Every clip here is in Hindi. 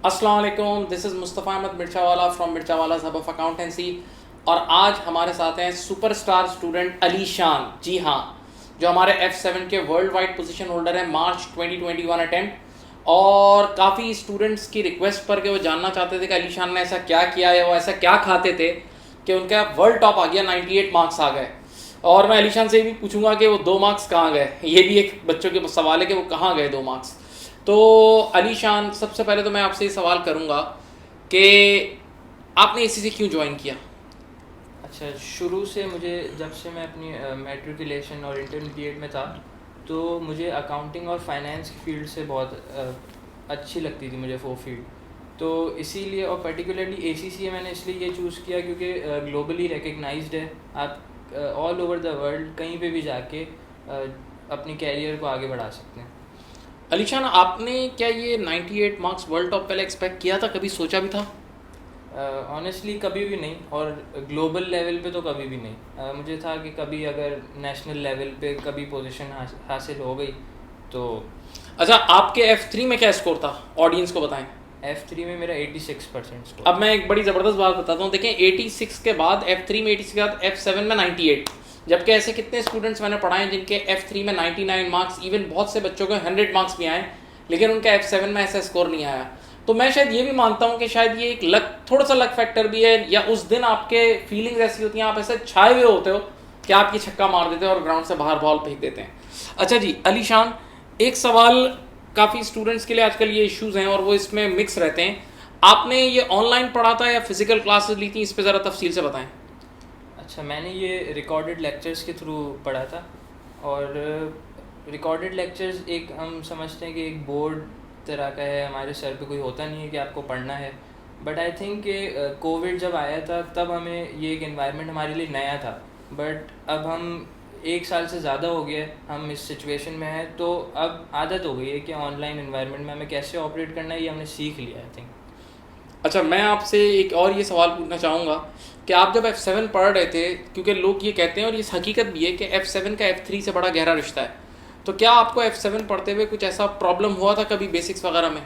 अस्सलाम वालेकुम, this is Mustafa Mirchawala from Mirchawala hub of accountancy. और आज हमारे साथ हैं सुपरस्टार स्टूडेंट अली शान। जी हाँ, जो हमारे F7 के वर्ल्ड वाइड पोजीशन होल्डर हैं, मार्च 2021 अटेम्प्ट। और काफ़ी स्टूडेंट्स की रिक्वेस्ट पर कि वो जानना चाहते थे कि अली शान ने ऐसा क्या किया है, वो ऐसा क्या खाते थे कि उनका वर्ल्ड टॉप आ गया, 98 मार्क्स आ गए। और मैं अली शान से भी पूछूंगा कि वो 2 मार्क्स कहाँ गए। ये भी एक बच्चों के सवाल है कि वो कहाँ गए 2 मार्क्स। तो अली शान, सबसे पहले तो मैं आपसे ये सवाल करूंगा कि आपने ACCA क्यों ज्वाइन किया? अच्छा, शुरू से मुझे जब से मैं अपनी मैट्रिकुलेशन और इंटरमीडिएट में था तो मुझे अकाउंटिंग और फाइनेंस की फील्ड से बहुत अच्छी लगती थी मुझे वो फील्ड। तो इसीलिए, और पर्टिकुलरली ACCA मैंने इसलिए ये चूज़ किया क्योंकि ग्लोबली रिकग्नाइज्ड है। आप ऑल ओवर द वर्ल्ड कहीं पे भी जाके अपनी कैरियर को आगे बढ़ा सकते हैं। अली शान, आपने क्या ये 98 मार्क्स वर्ल्ड टॉप पहले एक्सपेक्ट किया था, कभी सोचा भी था? ऑनेस्टली कभी भी नहीं, और ग्लोबल लेवल पे तो कभी भी नहीं। मुझे था कि कभी अगर नेशनल लेवल पे कभी पोजीशन हासिल हो गई तो। अच्छा, आपके F3 में क्या स्कोर था, ऑडियंस को बताएं। F3 में मेरा 86% स्कोर। अब मैं एक बड़ी ज़बरदस्त बात बताता हूँ। देखें, 86 के बाद F3 में 86 के बाद F7 में 98, जबकि ऐसे कितने स्टूडेंट्स मैंने पढ़ाए हैं जिनके F3 में 99 मार्क्स, इवन बहुत से बच्चों के 100 मार्क्स भी आए, लेकिन उनका F7 में ऐसा स्कोर नहीं आया। तो मैं शायद ये भी मानता हूँ कि शायद ये एक लक, थोड़ा सा लक फैक्टर भी है, या उस दिन आपके फीलिंग्स ऐसी होती हैं, आप ऐसे छाए हुए होते हो कि आप ये छक्का मार देते हो और ग्राउंड से बाहर बॉल फेंक देते हैं। अच्छा जी अली शान, एक सवाल, काफ़ी स्टूडेंट्स के लिए आजकल ये इश्यूज़ हैं और वो इसमें मिक्स रहते हैं। आपने ये ऑनलाइन पढ़ा था या फिजिकल क्लासेस ली थी, इस पर ज़रा तफसील से बताएं। अच्छा, मैंने ये रिकॉर्डेड लेक्चर्स के थ्रू पढ़ा था। और रिकॉर्डेड लेक्चर्स एक, हम समझते हैं कि एक बोर्ड तरह का है, हमारे सर पे कोई होता नहीं है कि आपको पढ़ना है। बट आई थिंक कि कोविड जब आया था तब हमें ये एक एनवायरनमेंट हमारे लिए नया था। बट अब हम 1 साल से ज़्यादा हो गया हम इस सिचुएशन में हैं, तो अब आदत हो गई है कि ऑनलाइन एनवायरनमेंट में हमें कैसे ऑपरेट करना है, ये हमने सीख लिया आई थिंक। अच्छा, मैं आपसे एक और ये सवाल पूछना चाहूँगा कि आप जब F7 पढ़ रहे थे, क्योंकि लोग ये कहते हैं और ये हकीकत भी है कि F7 का F3 से बड़ा गहरा रिश्ता है, तो क्या आपको F7 पढ़ते हुए कुछ ऐसा प्रॉब्लम हुआ था कभी बेसिक्स वगैरह में?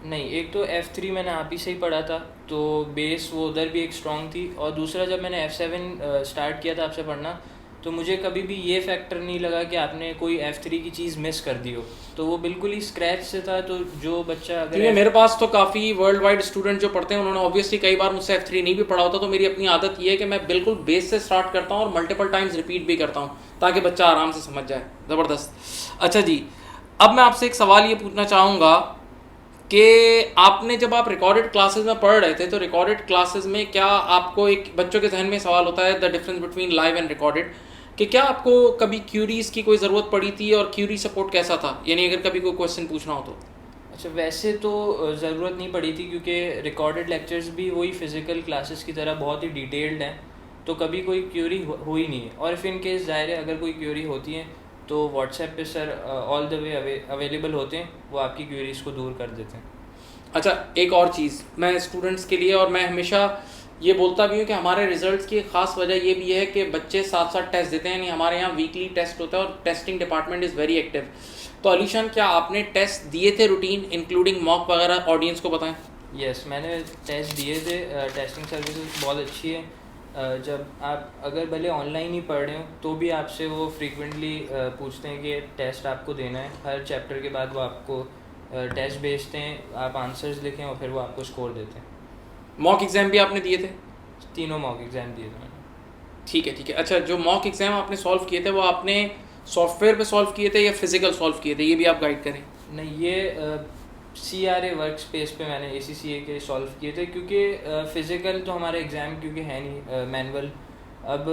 नहीं, एक तो F3 मैंने आप ही से ही पढ़ा था, तो बेस वो उधर भी एक स्ट्रॉन्ग थी। और दूसरा, जब मैंने F7 स्टार्ट किया था आपसे पढ़ना, तो मुझे कभी भी ये फैक्टर नहीं लगा कि आपने कोई F3 की चीज़ मिस कर दी हो। तो वो बिल्कुल ही स्क्रैच से था। तो जो बच्चा अगर मेरे पास तो काफ़ी वर्ल्ड वाइड स्टूडेंट जो पढ़ते हैं, उन्होंने ऑब्वियसली कई बार मुझसे F3 नहीं भी पढ़ा होता, तो मेरी अपनी आदत ये है कि मैं बिल्कुल बेस से स्टार्ट करता हूँ और मल्टीपल टाइम्स रिपीट भी करता हूँ ताकि बच्चा आराम से समझ जाए। ज़बरदस्त। अच्छा जी, अब मैं आपसे एक सवाल ये पूछना चाहूँगा कि आपने, जब आप रिकॉर्डेड क्लासेस में पढ़ रहे थे, तो रिकॉर्डेड क्लासेस में क्या आपको, एक बच्चों के जहन में सवाल होता है the difference between live and recorded, कि क्या आपको कभी क्यूरीज की कोई ज़रूरत पड़ी थी और क्यूरी सपोर्ट कैसा था, यानी अगर कभी कोई क्वेश्चन पूछना हो तो? अच्छा, वैसे तो ज़रूरत नहीं पड़ी थी क्योंकि रिकॉर्डेड लेक्चर्स भी वही फिज़िकल क्लासेस की तरह बहुत ही डिटेल्ड हैं, तो कभी कोई क्यूरी हुई नहीं है। और इफ़ इन केस ज़ाहिर है अगर कोई क्यूरी होती है तो व्हाट्सएप पे sir all the way available होते हैं, वो आपकी क्यूरीज़ को दूर कर देते हैं। अच्छा, एक और चीज़ मैं स्टूडेंट्स के लिए, और मैं हमेशा ये बोलता भी हूँ कि हमारे रिजल्ट्स की ख़ास वजह ये भी है कि बच्चे साथ साथ टेस्ट देते हैं, नहीं हमारे यहाँ वीकली टेस्ट होता है और testing department is very active. तो अली शान, क्या आपने टेस्ट दिए थे रूटीन, इंक्लूडिंग मॉक वगैरह, ऑडियंस को बताएं। यस, मैंने टेस्ट दिए थे। टेस्टिंग सर्विसेज बहुत अच्छी है। जब आप अगर भले ऑनलाइन ही पढ़ रहे हो तो भी आपसे वो फ्रीक्वेंटली पूछते हैं कि टेस्ट आपको देना है। हर चैप्टर के बाद वो आपको टेस्ट भेजते हैं, आप आंसर्स लिखें और फिर वो आपको स्कोर देते हैं। मॉक एग्ज़ाम भी आपने दिए थे? तीनों मॉक एग्ज़ाम दिए थे मैंने। ठीक है, ठीक है। अच्छा, जो मॉक एग्ज़ाम आपने सॉल्व किए थे, वो आपने सॉफ्टवेयर पे सॉल्व किए थे या फिजिकल सॉल्व किए थे, ये भी आप गाइड करें। नहीं, ये CRA वर्क स्पेस पे मैंने ACCA के सॉल्व किए थे, क्योंकि फ़िज़िकल तो हमारा एग्ज़ाम क्योंकि है नहीं मैनुअल अब।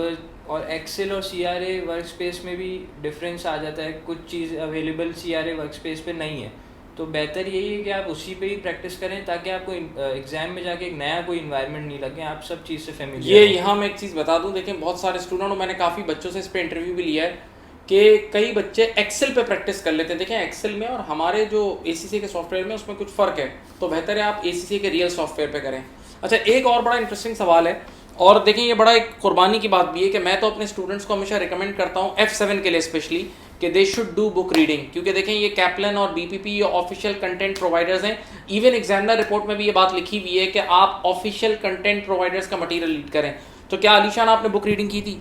और एक्सेल और CRA वर्क स्पेस में भी डिफरेंस आ जाता है, कुछ चीज़ अवेलेबल CRA वर्क स्पेस पे नहीं है। तो बेहतर यही है कि आप उसी पे ही प्रैक्टिस करें ताकि आपको एग्ज़ाम में जाके एक नया कोई इन्वायरमेंट नहीं लगे, आप सब चीज़ से फेमिलियर ये यहाँ मैं एक चीज़ बता दूँ, देखें बहुत सारे स्टूडेंट, और मैंने काफ़ी बच्चों से इस पर इंटरव्यू भी लिया है कि कई बच्चे एक्सेल पे प्रैक्टिस कर लेते हैं। देखें, एक्सेल में और हमारे जो ACCA के सॉफ्टवेयर में उसमें कुछ फ़र्क है, तो बेहतर है आप ACCA के रियल सॉफ्टवेयर पे करें। अच्छा, एक और बड़ा इंटरेस्टिंग सवाल है, और देखें ये बड़ा एक कुर्बानी की बात भी है कि मैं तो अपने स्टूडेंट्स को हमेशा रिकमेंड करता हूँ F7 के लिए स्पेशली, कि they should do book reading, क्योंकि देखें ये कैपलन और बीपीपी ये ऑफिशियल कंटेंट प्रोवाइडर्स हैं। इवन एग्जामिनर रिपोर्ट में भी ये बात लिखी हुई है कि आप ऑफिशियल कंटेंट प्रोवाइडर्स का मटीरियल रीड करें। तो क्या अलीशान आपने बुक रीडिंग की थी?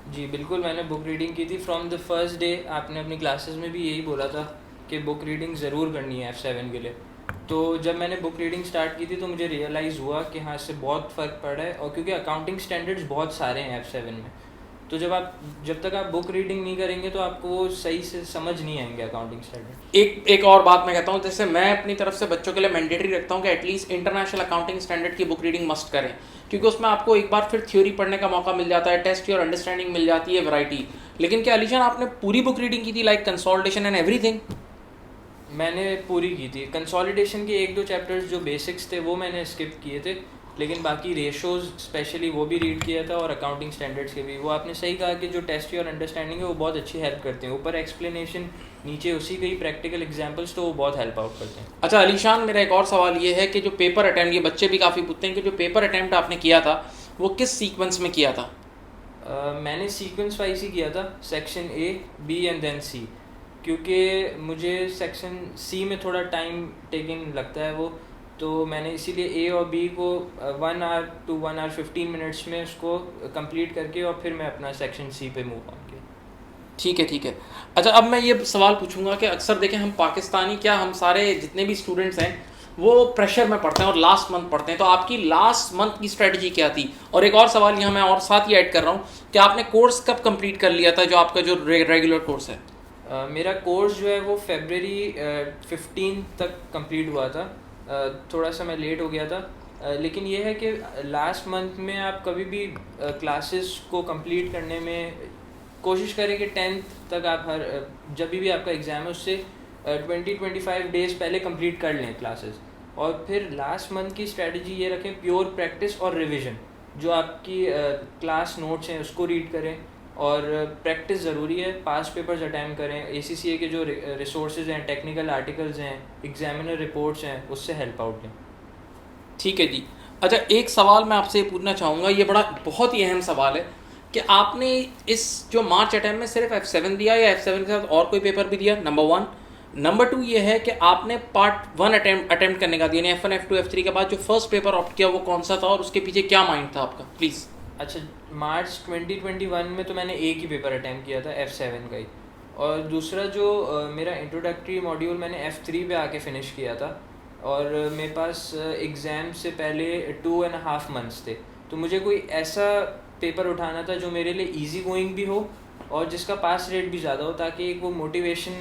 जी बिल्कुल, मैंने बुक रीडिंग की थी फ्रॉम द फर्स्ट डे। आपने अपनी क्लासेस में भी यही बोला था कि बुक रीडिंग ज़रूर करनी है F7 के लिए। तो जब मैंने बुक रीडिंग स्टार्ट की थी तो मुझे रियलाइज़ हुआ कि हाँ, इससे बहुत फ़र्क पड़ा है। और क्योंकि अकाउंटिंग स्टैंडर्ड्स बहुत सारे हैं F7 में, तो जब तक आप बुक रीडिंग नहीं करेंगे तो आपको वो सही से समझ नहीं आएंगे अकाउंटिंग स्टैंडर्ड। एक और बात मैं कहता हूँ, जैसे मैं अपनी तरफ से बच्चों के लिए मैंडेटरी रखता हूँ कि एटलीस्ट इंटरनेशनल अकाउंटिंग स्टैंडर्ड की बुक रीडिंग मस्ट करें, क्योंकि उसमें आपको एक बार फिर थ्योरी पढ़ने का मौका मिल जाता है, टेस्ट योर अंडरस्टैंडिंग मिल जाती है, वैरायटी। लेकिन क्या अलीशान आपने पूरी बुक रीडिंग की थी, लाइक कंसोलिडेशन एंड एवरीथिंग? मैंने पूरी की थी। कंसोलिडेशन के 1-2 चैप्टर्स जो बेसिक्स थे वो मैंने स्किप किए थे, लेकिन बाकी रेशोज़ स्पेशली वो भी रीड किया था, और अकाउंटिंग स्टैंडर्ड्स के भी। वो आपने सही कहा कि जो टेस्ट और अंडरस्टैंडिंग है वो बहुत अच्छी हेल्प करते हैं। ऊपर एक्सप्लेनेशन, नीचे उसी के ही प्रैक्टिकल एग्जांपल्स, तो वो बहुत हेल्प आउट करते हैं। अच्छा अलीशान, मेरा एक और सवाल ये है कि जो पेपर अटैम्प्ट, ये बच्चे भी काफ़ी पूछते हैं कि जो पेपर अटैम्प्ट आपने किया था वो किस सीक्वेंस में किया था? मैंने सीक्वेंस वाइज ही किया था, section A, B and then C, क्योंकि मुझे सेक्शन C में थोड़ा टाइम टेकिंग लगता है वो, तो मैंने इसीलिए A और B को 1 आवर to 1 hour 15 minutes में उसको कंप्लीट करके और फिर मैं अपना सेक्शन C पे मूव ऑन किया। ठीक है। अच्छा, अब मैं ये सवाल पूछूंगा कि अक्सर देखें हम पाकिस्तानी, क्या हम सारे जितने भी स्टूडेंट्स हैं वो प्रेशर में पढ़ते हैं और लास्ट मंथ पढ़ते हैं, तो आपकी लास्ट मंथ की स्ट्रेटजी क्या थी? और एक और सवाल यहाँ मैं और साथ ही ऐड कर रहा हूँ कि आपने कोर्स कब कंप्लीट कर लिया था, जो आपका जो रेगुलर कोर्स है? मेरा कोर्स जो है वो फरवरी 15 तक कंप्लीट हुआ था। थोड़ा सा मैं लेट हो गया था, लेकिन ये है कि लास्ट मंथ में आप कभी भी क्लासेस को कंप्लीट करने में कोशिश करें कि 10th तक आप जब भी आपका एग्ज़ाम है उससे 20-25 डेज़ पहले कंप्लीट कर लें क्लासेस। और फिर लास्ट मंथ की स्ट्रेटजी ये रखें, प्योर प्रैक्टिस और रिवीजन। जो आपकी क्लास नोट्स हैं उसको रीड करें, और प्रैक्टिस ज़रूरी है। पास पेपर्स अटैम्प्ट करें, ACCA के जो रिसोर्सेज हैं, टेक्निकल आर्टिकल्स हैं, एग्जामिनर रिपोर्ट्स हैं, उससे हेल्प आउट लें। ठीक है जी। अच्छा, एक सवाल मैं आपसे पूछना चाहूँगा, ये बहुत ही अहम सवाल है कि आपने इस जो मार्च अटैम्प्ट में सिर्फ F7 दिया या F7 के साथ और कोई पेपर भी दिया? नंबर 1। नंबर 2 ये है कि आपने पार्ट 1 अटैम्प्ट करने का दिया, यानी F1 F2 F3 के बाद जो फर्स्ट पेपर ऑप्ट किया वो कौन सा था, और उसके पीछे क्या माइंड था आपका, प्लीज़? अच्छा, मार्च 2021 में तो मैंने एक ही पेपर अटैम्प्ट किया था, F7 का ही। और दूसरा जो मेरा इंट्रोडक्टरी मॉड्यूल मैंने F3 पे आके फ़िनिश किया था, और मेरे पास एग्ज़ाम से पहले 2.5 months थे। तो मुझे कोई ऐसा पेपर उठाना था जो मेरे लिए इजी गोइंग भी हो और जिसका पास रेट भी ज़्यादा हो, ताकि एक वो मोटिवेशन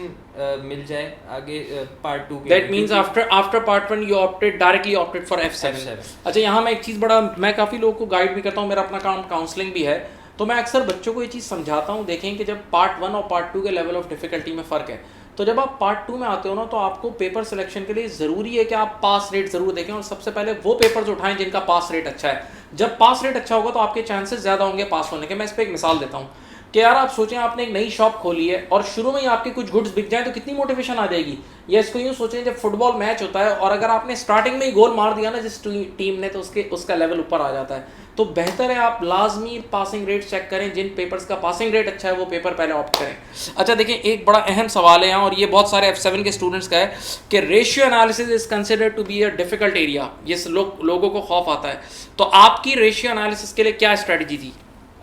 मिल जाए आगे पार्ट 2 के। That means after part 1 you directly opted for F7। अच्छा, यहाँ मैं एक चीज़ मैं काफ़ी लोगों को गाइड भी करता हूँ, मेरा अपना काम काउंसलिंग भी है, तो मैं अक्सर बच्चों को ये चीज़ समझाता हूँ। देखें कि जब पार्ट 1 और पार्ट 2 के लेवल ऑफ डिफिकल्टी में फ़र्क है, तो जब आप पार्ट 2 में आते हो ना, तो आपको पेपर सिलेक्शन के लिए ज़रूरी है कि आप पास रेट ज़रूर देखें, और सबसे पहले वो पेपर्स उठाएं जिनका पास रेट अच्छा है। जब पास रेट अच्छा होगा तो आपके चांसेस ज़्यादा होंगे पास होने के। मैं इस पर एक मिसाल देता हूँ कि यार आप सोचें आपने एक नई शॉप खोली है और शुरू में ही आपके कुछ गुड्स बिक जाएं तो कितनी मोटिवेशन आ जाएगी। या इसको यूँ सोचें, जब फुटबॉल मैच होता है और अगर आपने स्टार्टिंग में ही गोल मार दिया ना जिस टीम ने, तो उसका लेवल ऊपर आ जाता है। तो बेहतर है आप लाजमी पासिंग रेट चेक करें, जिन पेपर्स का पासिंग रेट अच्छा है वो पेपर पहले ऑप्ट करें। अच्छा देखें, एक बड़ा अहम सवाल है यहाँ, और ये बहुत सारे F7 के स्टूडेंट्स का है कि ratio analysis is considered to be a difficult area. ये लोगों को खौफ आता है, तो आपकी रेशियो एनालिसिस के लिए क्या स्ट्रेटजी थी?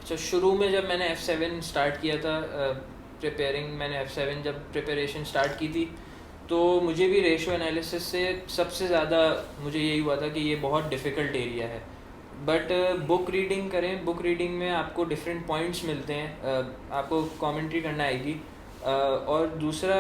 अच्छा, शुरू में जब मैंने F7 स्टार्ट किया था मैंने F7 जब प्रिपरेशन स्टार्ट की थी, तो मुझे भी रेशियो एनालिसिस से सबसे ज़्यादा मुझे यही हुआ था कि ये बहुत डिफ़िकल्ट एरिया है। बट बुक रीडिंग करें, बुक रीडिंग में आपको डिफरेंट पॉइंट्स मिलते हैं, आपको कमेंट्री करना आएगी। और दूसरा,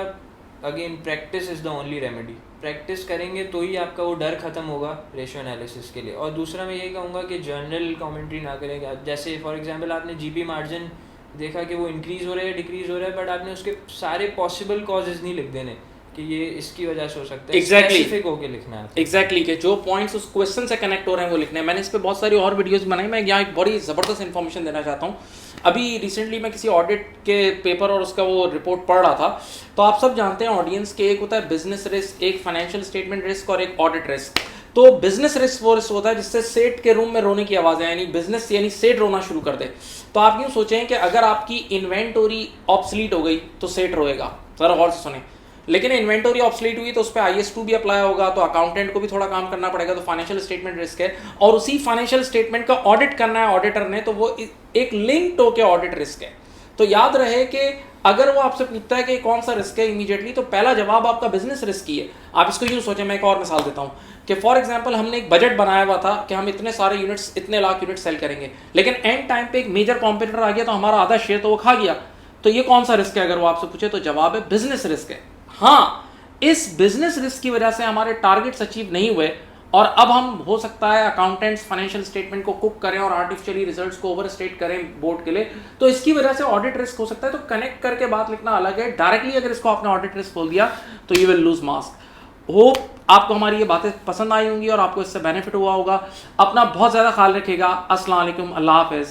again practice is the only remedy. Practice करेंगे तो ही आपका वो डर ख़त्म होगा रेशियो एनालिसिस के लिए। और दूसरा मैं यही कहूँगा कि जर्नल कमेंट्री ना करेंगे। जैसे फॉर एग्जांपल आपने जीपी मार्जिन देखा कि वो इंक्रीज़ हो रहा है, डिक्रीज़ हो रहा है, बट आपने उसके सारे पॉसिबल कॉजेज़ नहीं लिख देने कि ये इसकी वजह से हो सकता है। स्पेसिफिक होके लिखना है। एग्जैक्टली कि जो पॉइंट्स उस क्वेश्चन से कनेक्ट हो रहे हैं वो लिखने हैं। मैंने इस पे बहुत सारी और वीडियोस बनाई। मैं यहाँ एक बड़ी ज़बरदस्त इन्फॉर्मेशन देना चाहता हूँ। अभी रिसेंटली मैं किसी ऑडिट के पेपर और उसका वो रिपोर्ट पढ़ रहा था, तो आप सब जानते हैं ऑडियंस के एक होता है बिजनेस रिस्क, एक फाइनेंशियल स्टेटमेंट रिस्क और एक ऑडिट रिस्क। तो बिजनेस रिस्क वो रिस्क होता है जिससे सेठ के रूम में रोने की आवाज़ है, यानी बिजनेस यानी सेठ रोना शुरू कर दे। तो आप यूँ सोचें कि अगर आपकी इन्वेंटोरी ऑब्सलीट हो गई तो सेठ रोएगा, ज़रा गौर से सुने। लेकिन इन्वेंटोरी ऑब्सलीट हुई तो उस पर IS2 भी अप्लाई होगा, तो अकाउंटेंट को भी थोड़ा काम करना पड़ेगा, तो फाइनेंशियल स्टेटमेंट रिस्क है। और उसी फाइनेंशियल स्टेटमेंट का ऑडिट करना है ऑडिटर ने, तो वो एक लिंक्ड होकर ऑडिट रिस्क है। तो याद रहे कि अगर वो आपसे पूछता है कि कौन सा रिस्क है इमीडिएटली, तो पहला जवाब आपका बिजनेस रिस्क ही है। आप इसको यूँ सोचें, मैं एक और मिसाल देता हूँ कि फॉर एग्जांपल हमने एक बजट बनाया हुआ था कि हम इतने सारे यूनिट्स, इतने लाख यूनिट सेल करेंगे, लेकिन एंड टाइम पे एक मेजर कॉम्पिटिटर आ गया तो हमारा आधा शेयर तो वो खा गया। तो ये कौन सा रिस्क है अगर वो आपसे पूछे, तो जवाब है बिजनेस रिस्क है। हाँ, इस बिजनेस रिस्क की वजह से हमारे टारगेट्स अचीव नहीं हुए और अब हम हो सकता है अकाउंटेंट्स फाइनेंशियल स्टेटमेंट को कुक करें और आर्टिफिशियली रिजल्ट्स को ओवरस्टेट करें बोर्ड के लिए, तो इसकी वजह से ऑडिट रिस्क हो सकता है। तो कनेक्ट करके बात लिखना अलग है, डायरेक्टली अगर इसको आपने ऑडिट रिस्क बोल दिया तो you will lose marks. Hope आपको हमारी ये बातें पसंद आई होंगी और आपको इससे बेनिफिट हुआ होगा। अपना बहुत ज़्यादा ख्याल रखिएगा। अस्सलाम वालेकुम, अल्लाह हाफ़िज़।